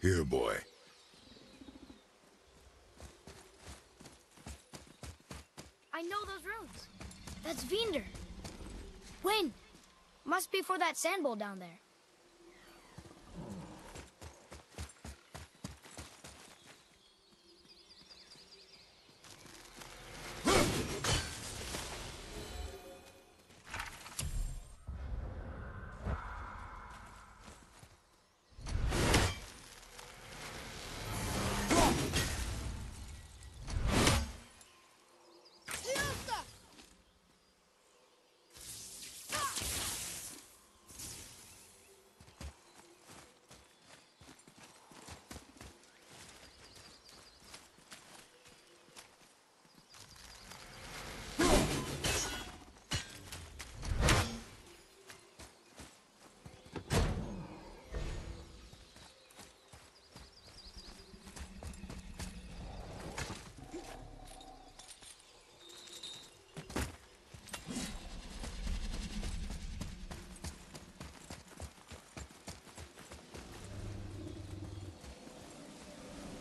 Here, boy. I know those runes. That's Vinder. Wind. Must be for that sand bowl down there.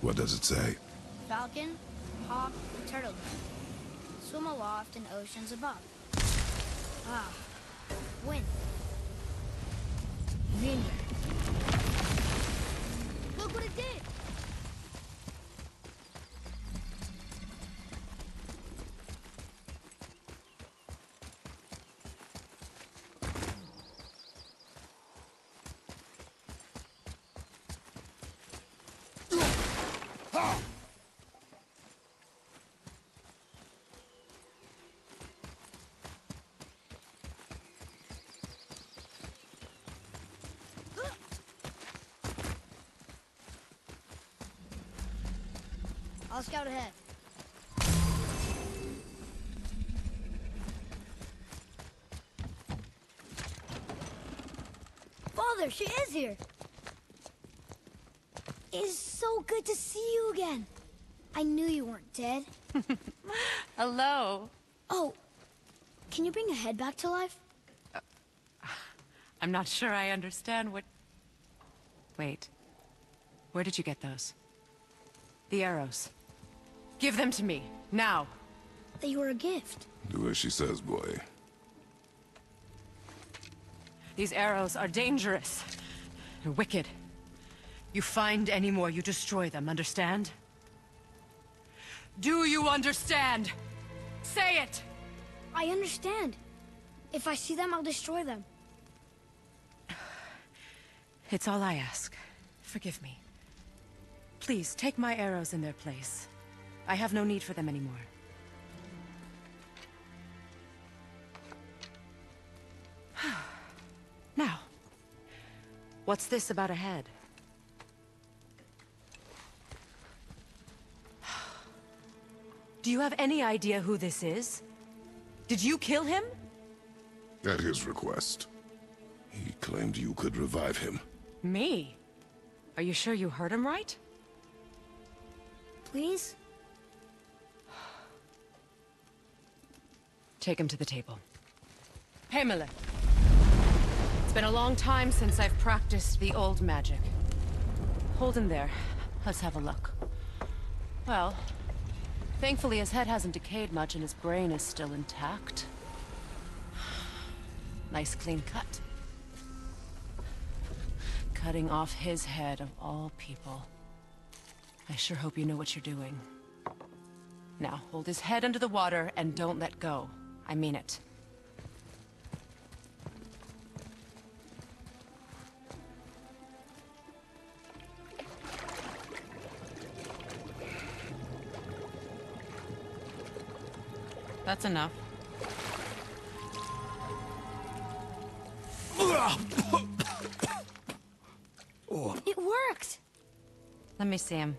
What does it say? Falcon, hawk, turtle dove. Swim aloft in oceans above. Ah, wind. Vinder. Look what it did! I'll scout ahead. Father, she is here! It's so good to see you again. I knew you weren't dead. Hello. Oh, can you bring a head back to life? I'm not sure I understand what... Wait. Where did you get those? The arrows. Give them to me, now. They were a gift. Do as she says, boy. These arrows are dangerous. They're wicked. You find any more, you destroy them, understand? Do you understand? Say it! I understand. If I see them, I'll destroy them. It's all I ask. Forgive me. Please, take my arrows in their place. I have no need for them anymore. Now, what's this about a head? Do you have any idea who this is? Did you kill him? At his request. He claimed you could revive him. Me? Are you sure you heard him right? Please? Take him to the table. Pamela. It's been a long time since I've practiced the old magic. Hold him there. Let's have a look. Well, thankfully his head hasn't decayed much and his brain is still intact. Nice clean cut. Cutting off his head of all people. I sure hope you know what you're doing. Now, hold his head under the water and don't let go. I mean it. That's enough. It worked! Let me see him.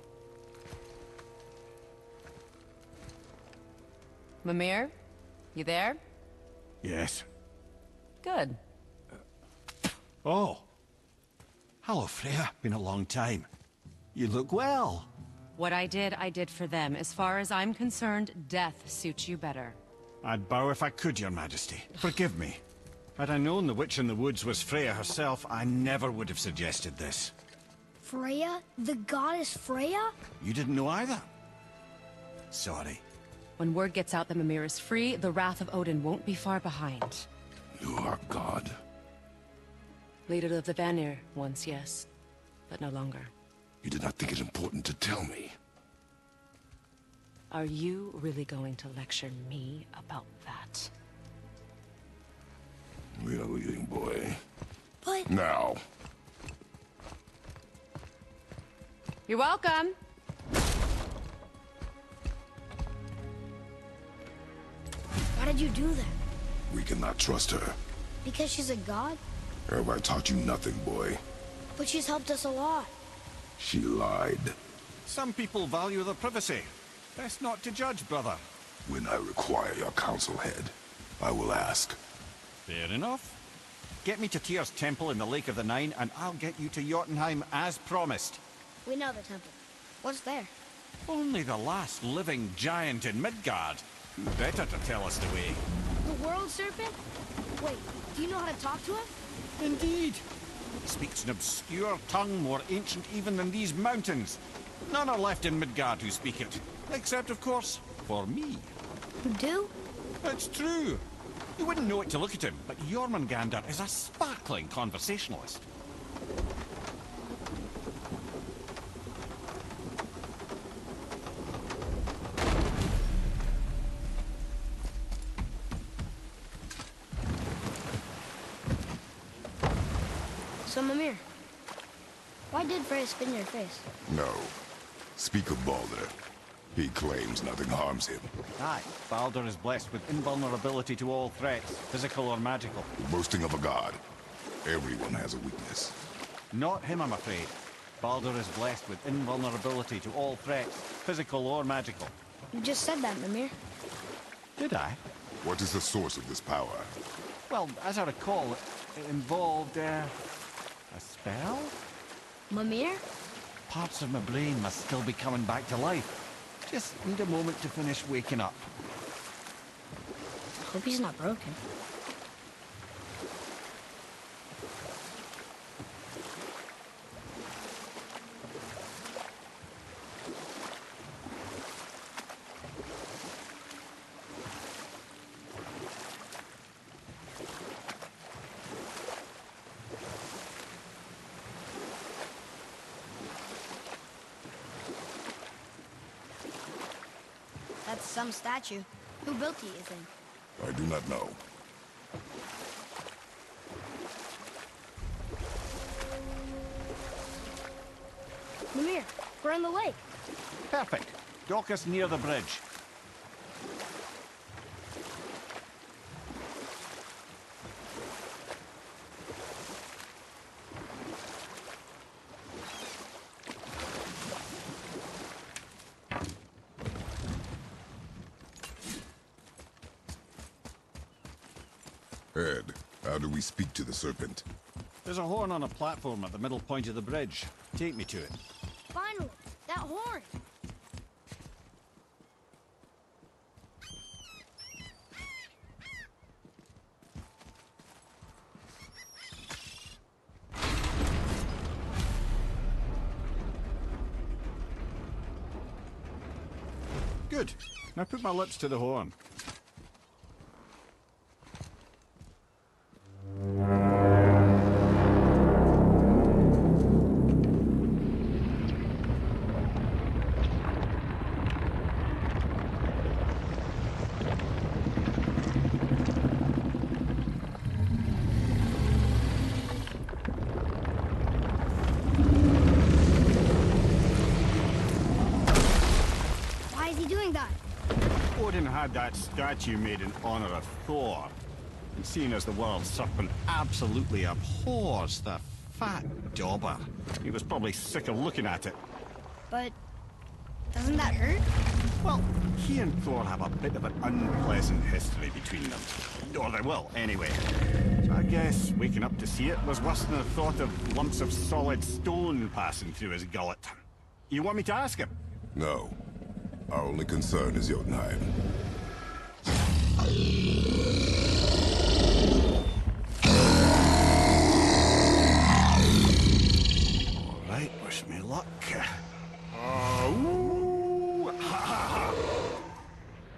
Mimir? You there? Yes. Good. Oh. Hello, Freya. Been a long time. You look well. What I did for them. As far as I'm concerned, death suits you better. I'd bow if I could, Your Majesty. Forgive me. Had I known the witch in the woods was Freya herself, I never would have suggested this. Freya? The goddess Freya? You didn't know either? Sorry. When word gets out that Mimir is free, the wrath of Odin won't be far behind. You are God. Leader of the Vanir, once yes, but no longer. You did not think it important to tell me. Are you really going to lecture me about that? We are leaving, boy. But... Now. You're welcome. Why did you do that? We cannot trust her. Because she's a god? Have I taught you nothing, boy? But she's helped us a lot. She lied. Some people value their privacy. Best not to judge, brother. When I require your counsel, head, I will ask. Fair enough. Get me to Tyr's temple in the Lake of the Nine, and I'll get you to Jotunheim as promised. We know the temple. What's there? Only the last living giant in Midgard. Who better to tell us the way? The world serpent? Wait, do you know how to talk to him? Indeed. He speaks an obscure tongue more ancient even than these mountains. None are left in Midgard who speak it. Except, of course, for me. You do? It's true. You wouldn't know it to look at him, but Jormungandr is a sparkling conversationalist. So, Mimir, why did Freya spin your face? No. Speak of Baldur. He claims nothing harms him. Aye, Baldur is blessed with invulnerability to all threats, physical or magical. Boasting of a god. Everyone has a weakness. Not him, I'm afraid. Baldur is blessed with invulnerability to all threats, physical or magical. You just said that, Mimir. Did I? What is the source of this power? Well, as I recall, it involved, a spell? Mimir? Parts of my brain must still be coming back to life. Just need a moment to finish waking up. Hope he's not broken. That's some statue. Who built it, you think? I do not know. Mimir, we're in the lake. Perfect. Dock us near the bridge. Ed, how do we speak to the serpent? There's a horn on a platform at the middle point of the bridge. Take me to it. Finally, that horn. Good. Now put my lips to the horn. Why is he doing that? Odin had that statue made in honor of Thor. And seeing as the world serpent absolutely abhors the fat dauber, he was probably sick of looking at it. But doesn't that hurt? Well, he and Thor have a bit of an unpleasant history between them. Or they will, anyway. So I guess waking up to see it was worse than the thought of lumps of solid stone passing through his gullet. You want me to ask him? No. Our only concern is Jotunheim. All right, wish me luck. Ooh, ha, ha, ha.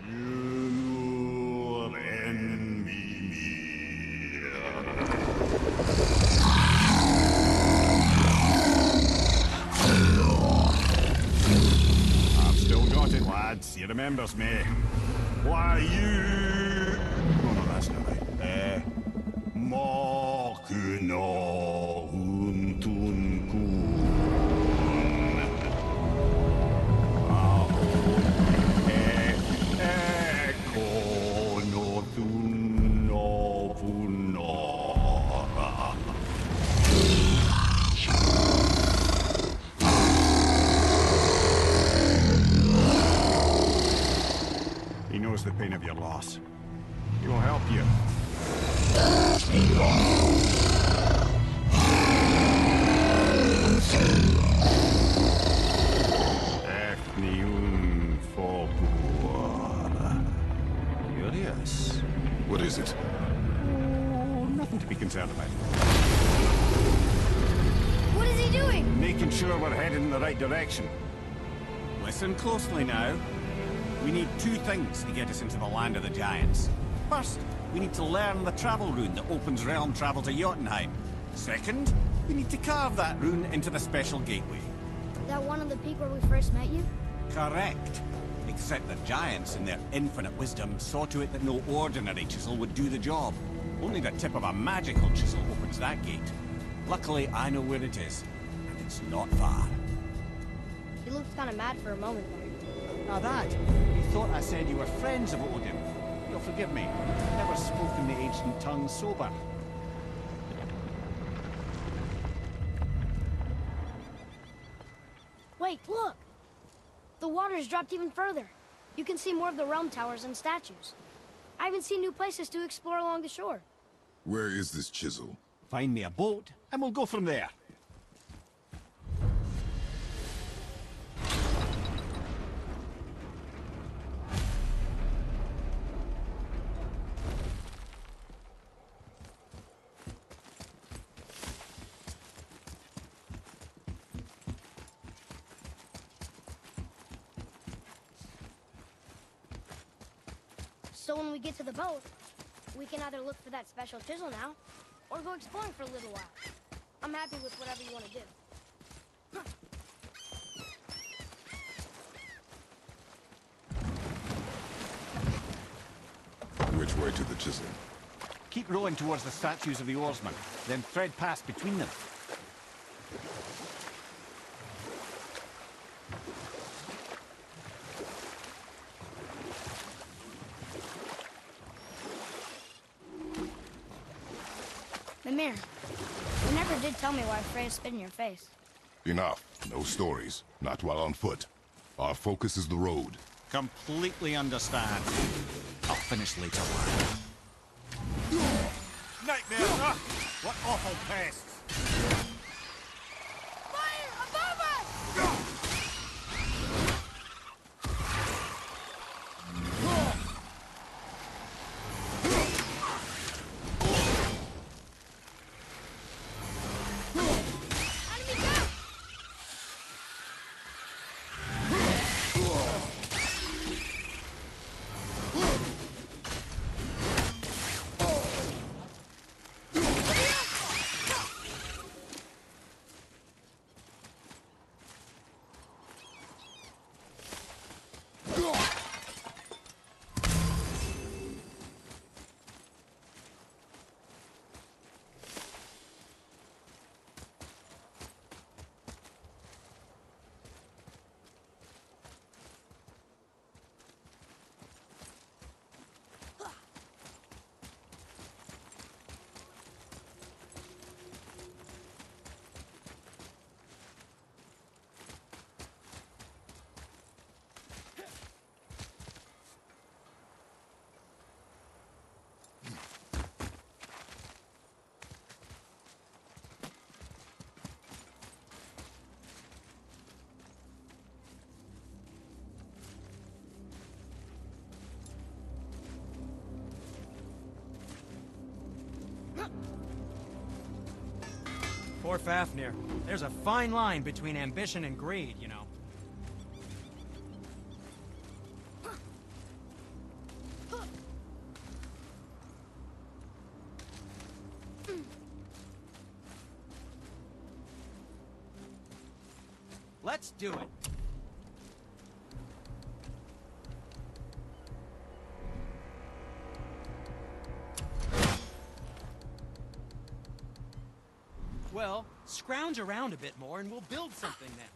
You enemy me. I've still got it, lads. He remembers me. Why you? Oh no, that's not right. Mokuno huntun kun. Eko no thun no punora. He knows the pain of your loss. He will help you. Efniun Fobuara. Curious. What is it? Oh, nothing to be concerned about. What is he doing? Making sure we're headed in the right direction. Listen closely now. We need two things to get us into the land of the giants. First, we need to learn the travel rune that opens realm travel to Jotunheim. Second, we need to carve that rune into the special gateway. That one on the peak where we first met you? Correct. Except the giants, in their infinite wisdom, saw to it that no ordinary chisel would do the job. Only the tip of a magical chisel opens that gate. Luckily, I know where it is, and it's not far. You looked kind of mad for a moment there. Now that, you thought I said you were friends of Odin. You'll forgive me. I've never spoken the ancient tongue sober. Wait, look! The water's dropped even further. You can see more of the realm towers and statues. I even see new places to explore along the shore. Where is this chisel? Find me a boat, and we'll go from there. So when we get to the boat, we can either look for that special chisel now, or go exploring for a little while. I'm happy with whatever you want to do. Which way to the chisel? Keep rowing towards the statues of the oarsmen, then thread past between them. Mimir, you never did tell me why Freya spit in your face. Enough. No stories. Not while on foot. Our focus is the road. Completely understand. I'll finish later. Nightmare! Ah, what awful pests! Fire above us! Enemy down! Poor Fafnir. There's a fine line between ambition and greed, you know. Let's do it. Well, scrounge around a bit more and we'll build something then.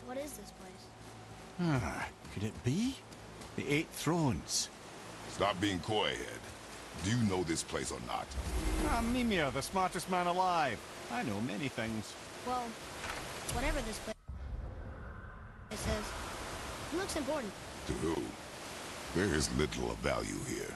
What is this place? Ah, could it be? The Eight Thrones. Stop being coy-head. Do you know this place or not? Ah, Mimir, the smartest man alive. I know many things. Well, whatever this place is, it looks important. To who? There is little of value here.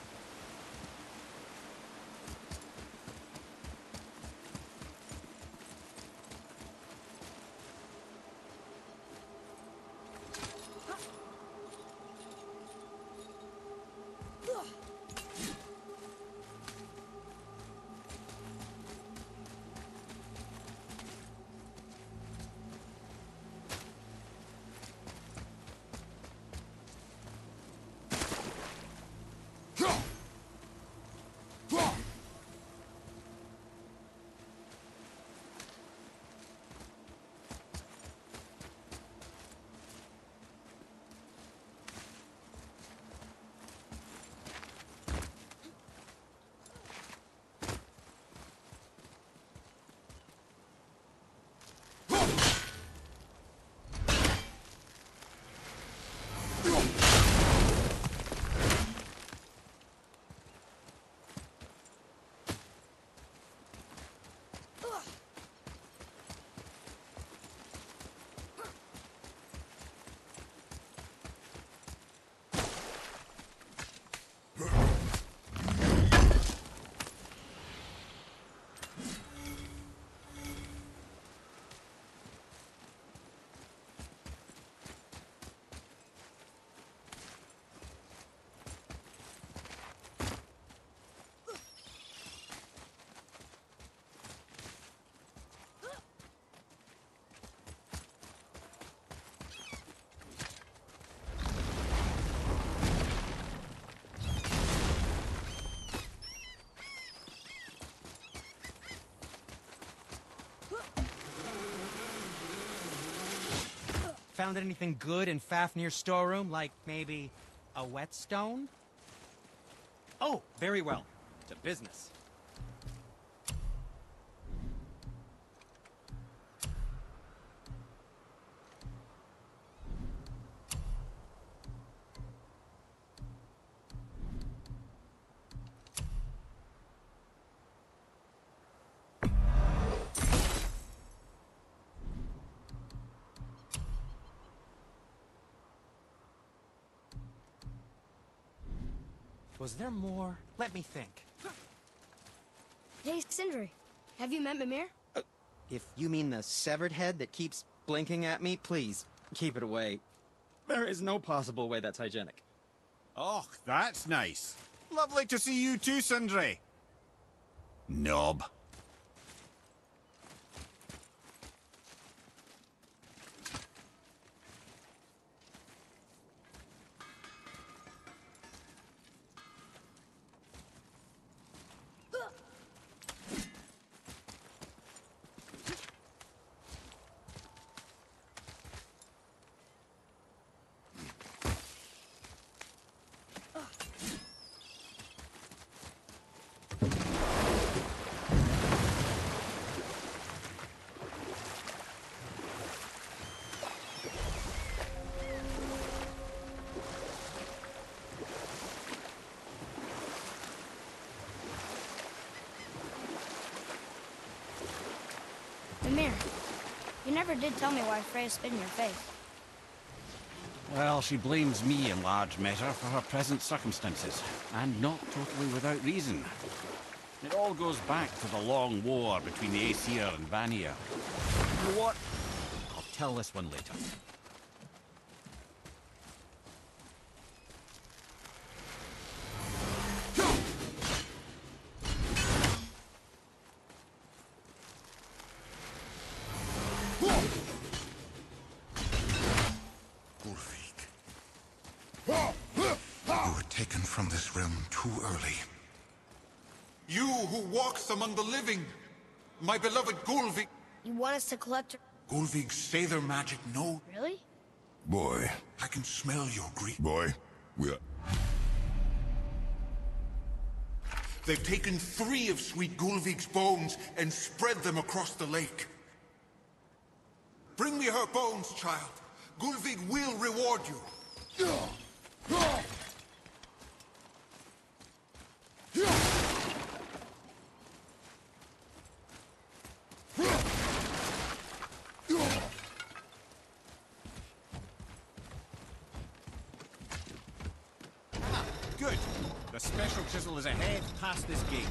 Found anything good in Fafnir's storeroom? Like, maybe a whetstone? Oh, very well. To business. Was there more? Let me think. Hey, Sindri. Have you met Mimir? If you mean the severed head that keeps blinking at me, please, keep it away. There is no possible way that's hygienic. Oh, that's nice. Lovely to see you too, Sindri. Knob. Mimir, you never did tell me why Freya spit in your face. Well, she blames me in large measure for her present circumstances, and not totally without reason. It all goes back to the long war between the Aesir and Vanir. You know what? I'll tell this one later. Taken from this realm too early. You who walks among the living, my beloved Gulvig. You want us to collect her? Gulvig say their magic no. Really? Boy. I can smell your grief. Boy, we are... They've taken 3 of sweet Gulvig's bones and spread them across the lake. Bring me her bones, child. Gulvig will reward you. Good. The special chisel is ahead past this gate.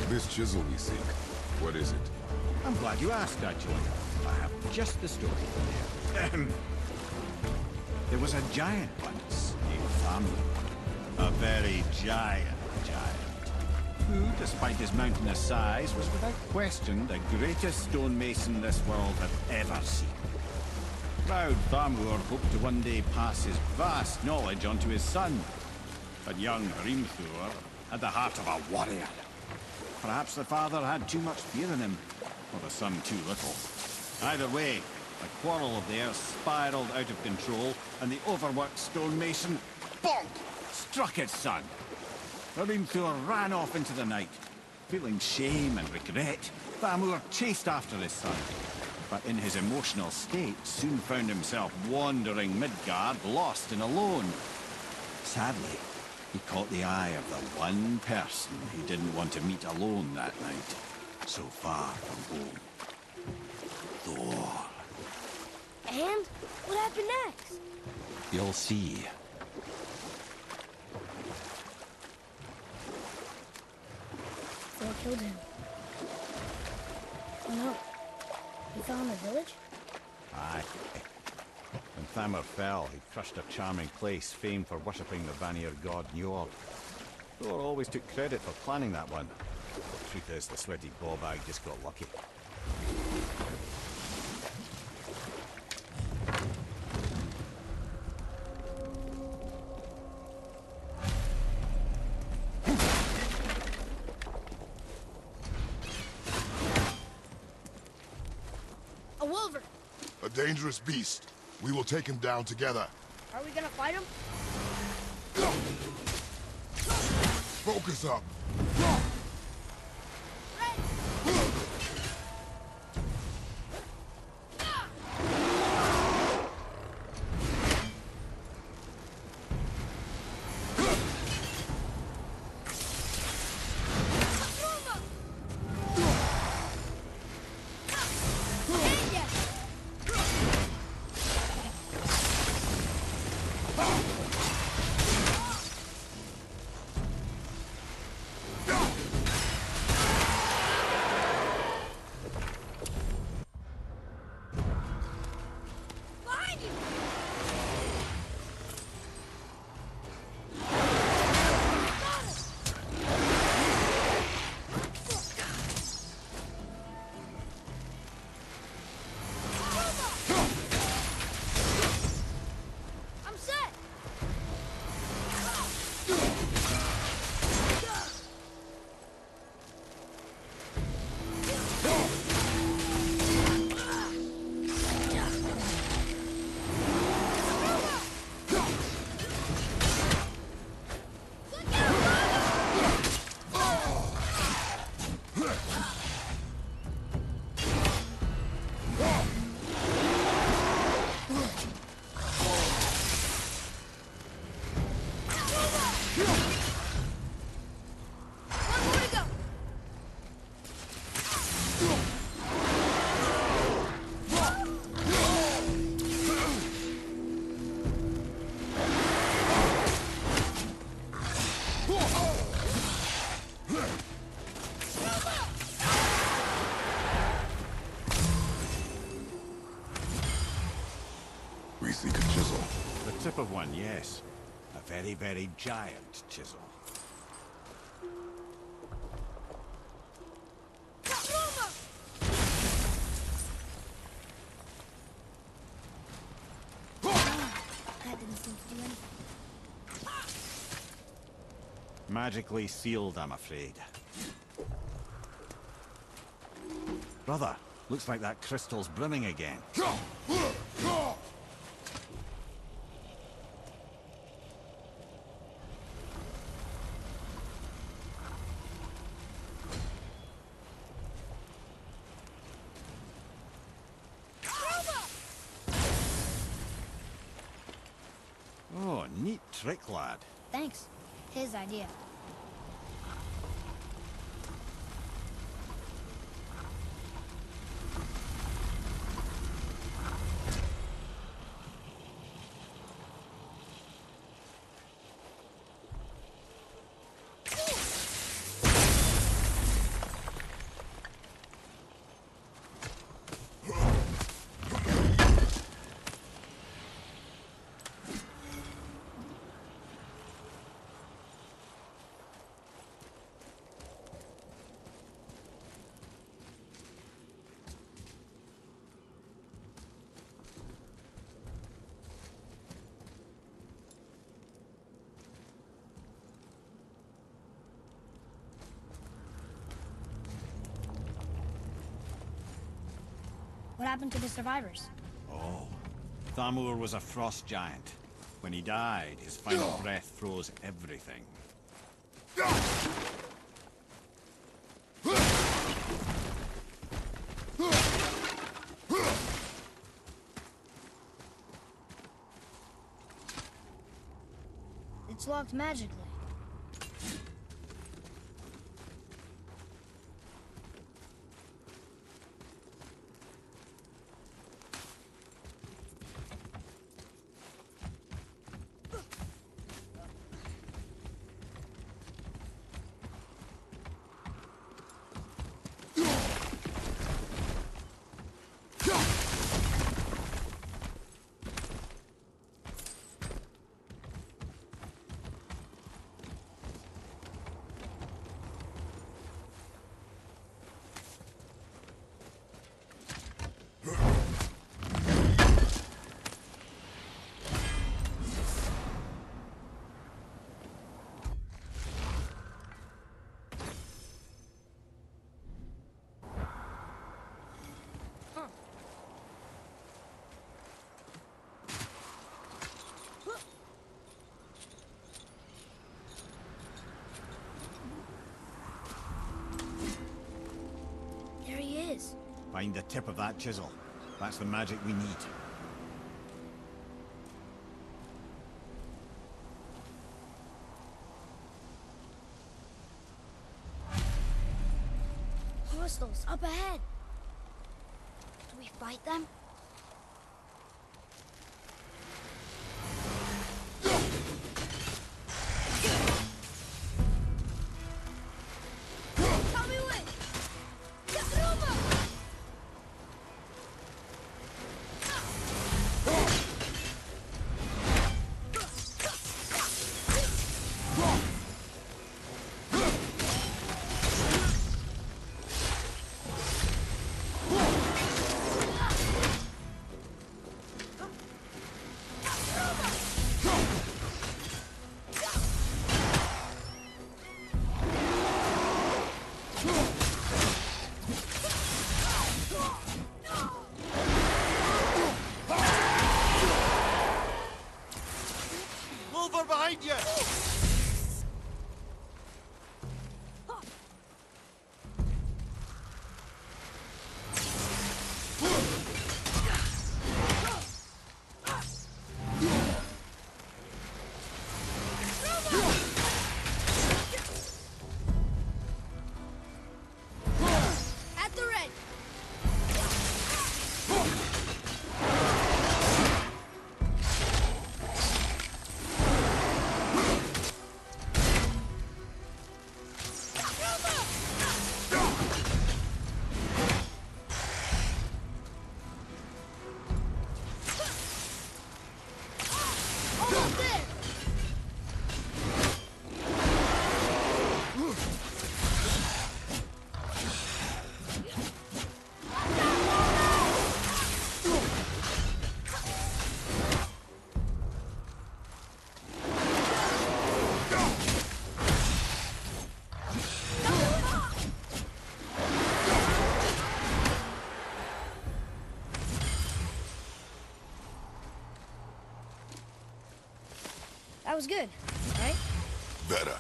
This chisel we seek, what is it? I'm glad you asked, actually. I have just the story for you. There was a giant once named Thamur. A very giant, who, despite his mountainous size, was without question the greatest stonemason this world had ever seen. Proud Thamur hoped to one day pass his vast knowledge on to his son. But young Hrimthur had the heart of a warrior. Perhaps the father had too much fear in him, or the son too little. Either way, the quarrel of theirs spiraled out of control, and the overworked stonemason, bonk, struck his son. Hrimthur ran off into the night. Feeling shame and regret, Thamur chased after his son, but in his emotional state soon found himself wandering Midgard, lost and alone. Sadly, he caught the eye of the one person he didn't want to meet alone that night, so far from home. Thor. And? What happened next? You'll see. Thor killed him. Oh no. He fell in the village? Aye. When Thamur fell, he crushed a charming place famed for worshipping the Vanir god Njord. Thor always took credit for planning that one. The truth is, the sweaty ballbag just got lucky. A wolver! A dangerous beast. We will take him down together. Are we gonna fight him? Focus up. I'm set. One more to go. We seek a chisel. The tip of one, yes. A very, very giant chisel. That didn't seem to do anything. Magically sealed, I'm afraid. Brother, looks like that crystal's brimming again. Oh, neat trick, lad. Thanks. His idea. What happened to the survivors? Oh, Thamur was a frost giant. When he died, his final breath froze everything. It's locked magically. is. Find the tip of that chisel. That's the magic we need. Hostiles up ahead. Do we fight them? Tell me when. Over behind you! At the red. Almost there. That was good, right? Better.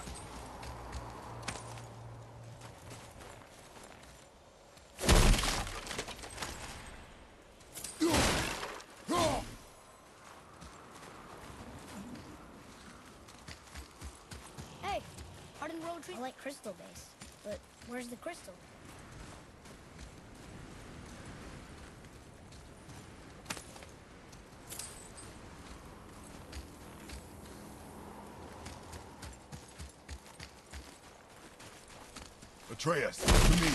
Hey, hardened road tree. I like crystal base, but where's the crystal? Atreus, to me.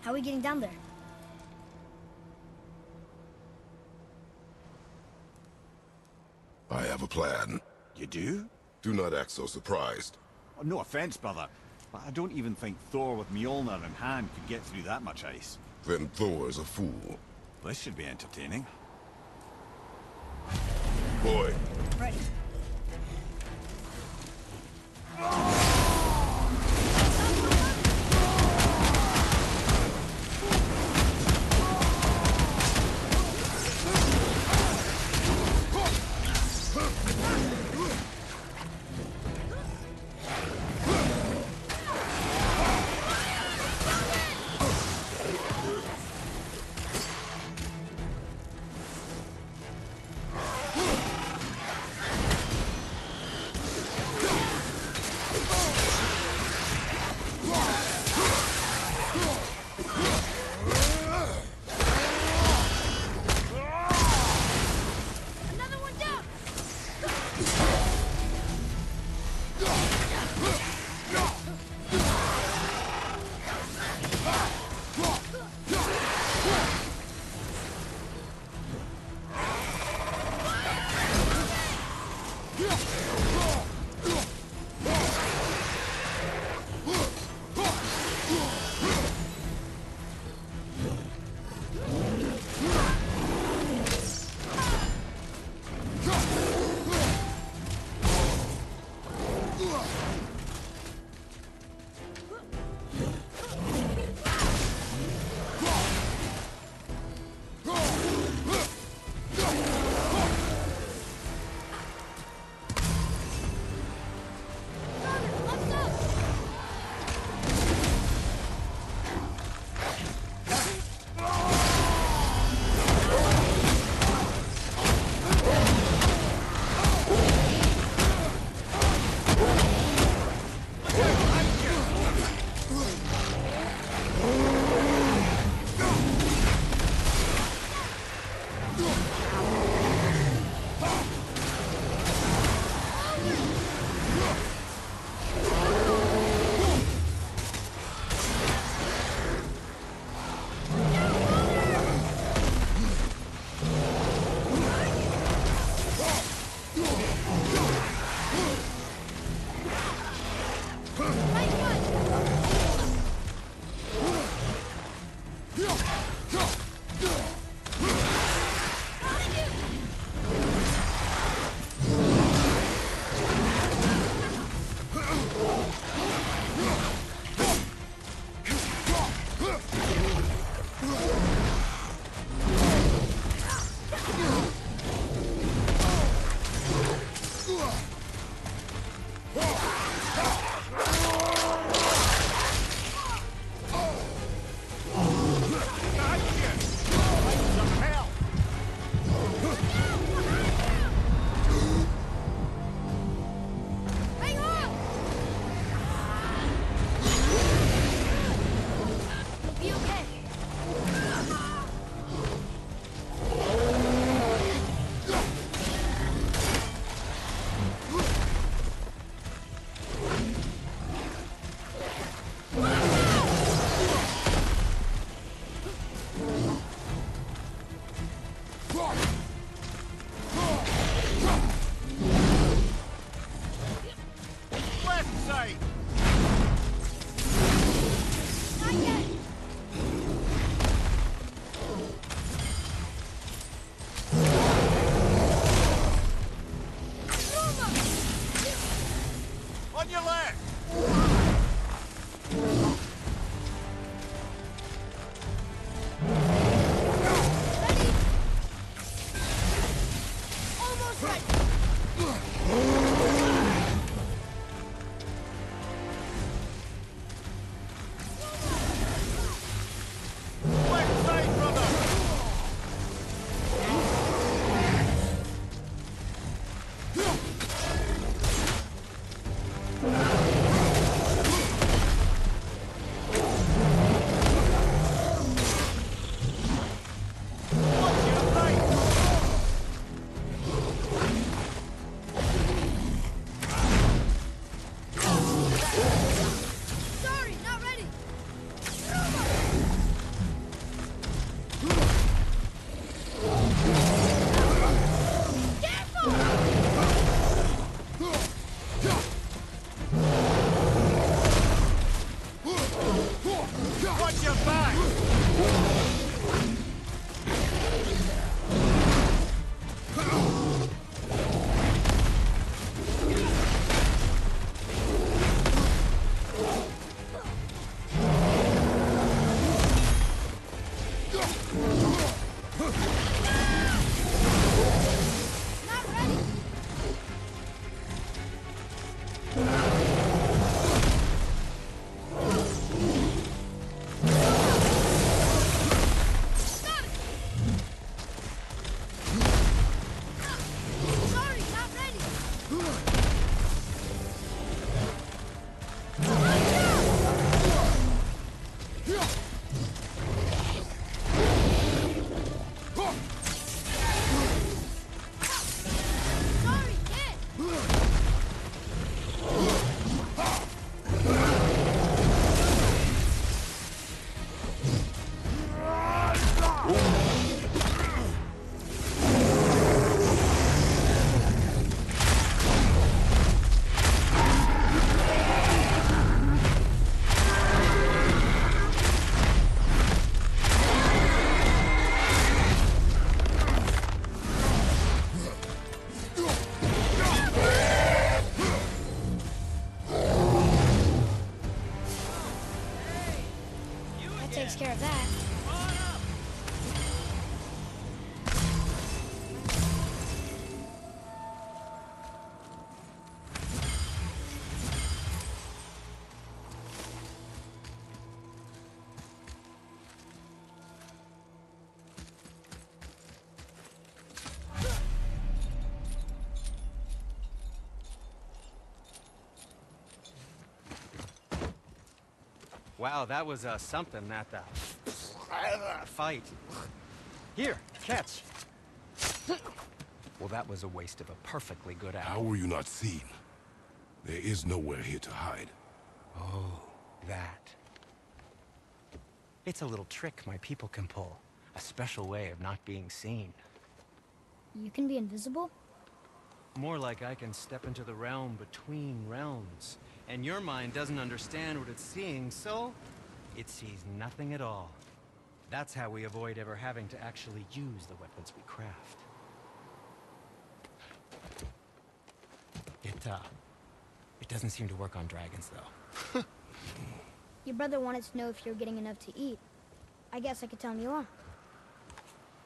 How are we getting down there? I have a plan. You do? Do not act so surprised. Oh, no offense, brother, but I don't even think Thor with Mjolnir in hand could get through that much ice. Then Thor's a fool. This should be entertaining. Boy, Ready. Takes care of that. Wow, that was something, that fight. Here, catch. Well, that was a waste of a perfectly good hour. How were you not seen? There is nowhere here to hide. Oh, that. It's a little trick my people can pull. A special way of not being seen. You can be invisible? More like I can step into the realm between realms. And your mind doesn't understand what it's seeing, so it sees nothing at all. That's how we avoid ever having to actually use the weapons we craft. It doesn't seem to work on dragons, though. Your brother wanted to know if you're getting enough to eat. I guess I could tell him you are.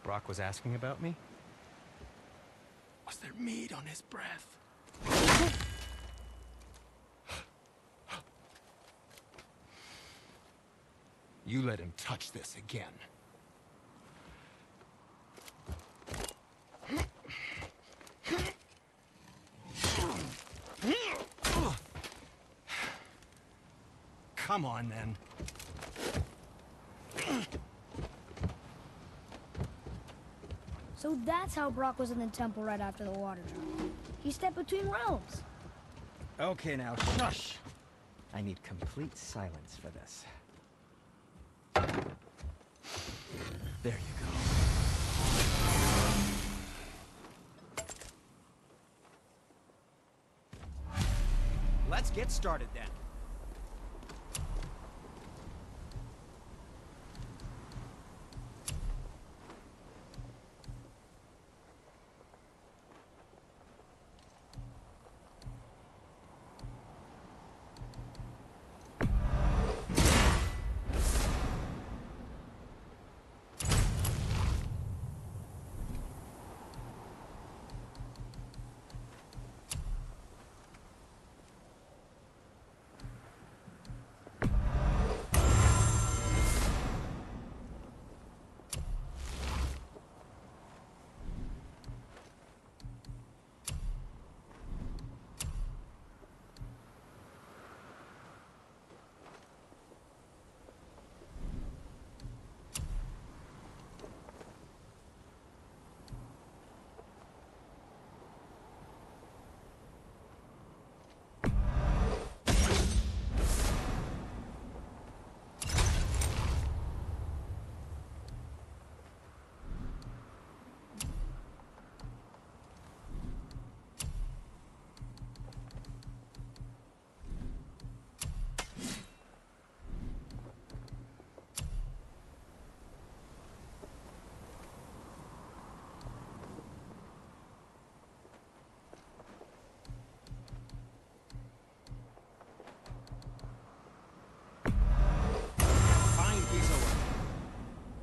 Brock was asking about me? Was there meat on his breath? You let him touch this again. Come on, then. So that's how Brock was in the temple right after the water drop. He stepped between realms. Okay, now, shush! I need complete silence for this. There you go. Let's get started, then.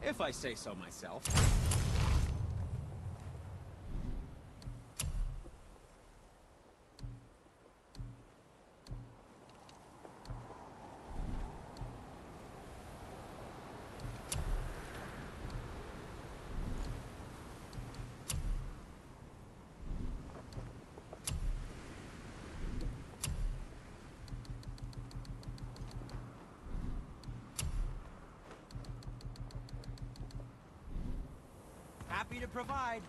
If I say so myself. Happy to provide.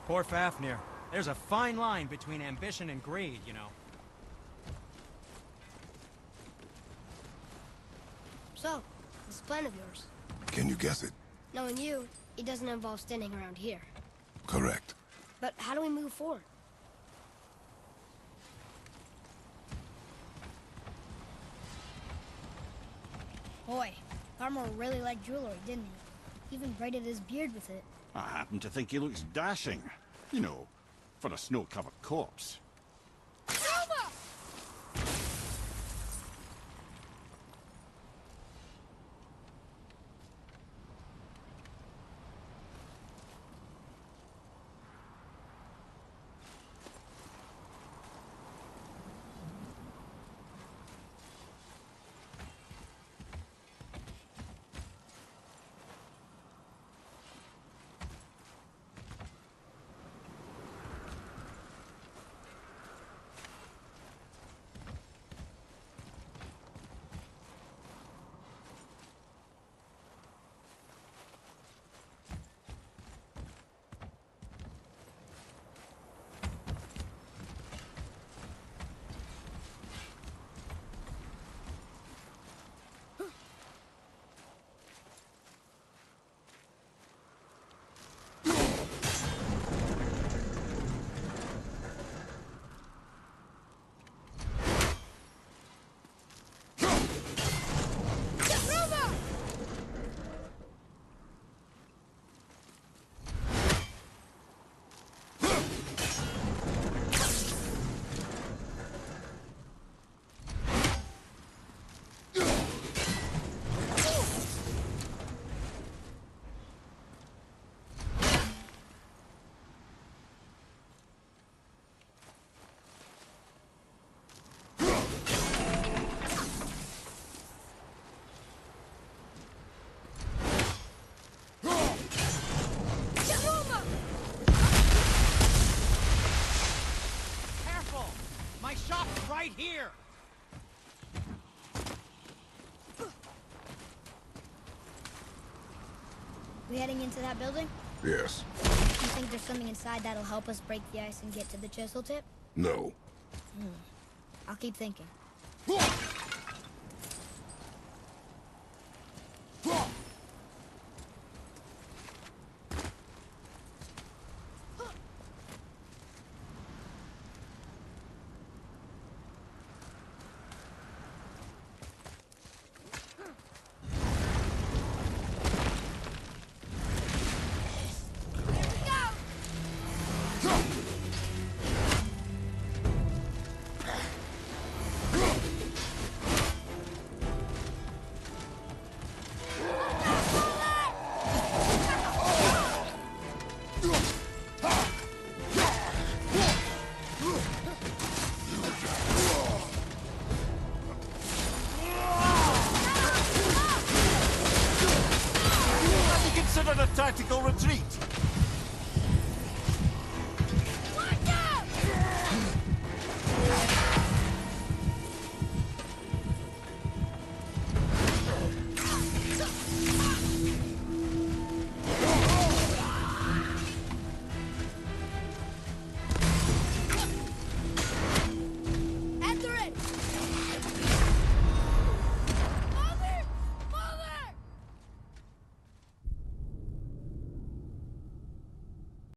Poor Fafnir. There's a fine line between ambition and greed, you know. So, this plan of yours. Can you guess it? Knowing you, it doesn't involve standing around here. Correct. But how do we move forward? Boy, Tharmor really liked jewelry, didn't he? Even braided his beard with it. I happen to think he looks dashing. You know, for a snow-covered corpse. here! We heading into that building? Yes. You think there's something inside that'll help us break the ice and get to the chisel tip? No. I'll keep thinking.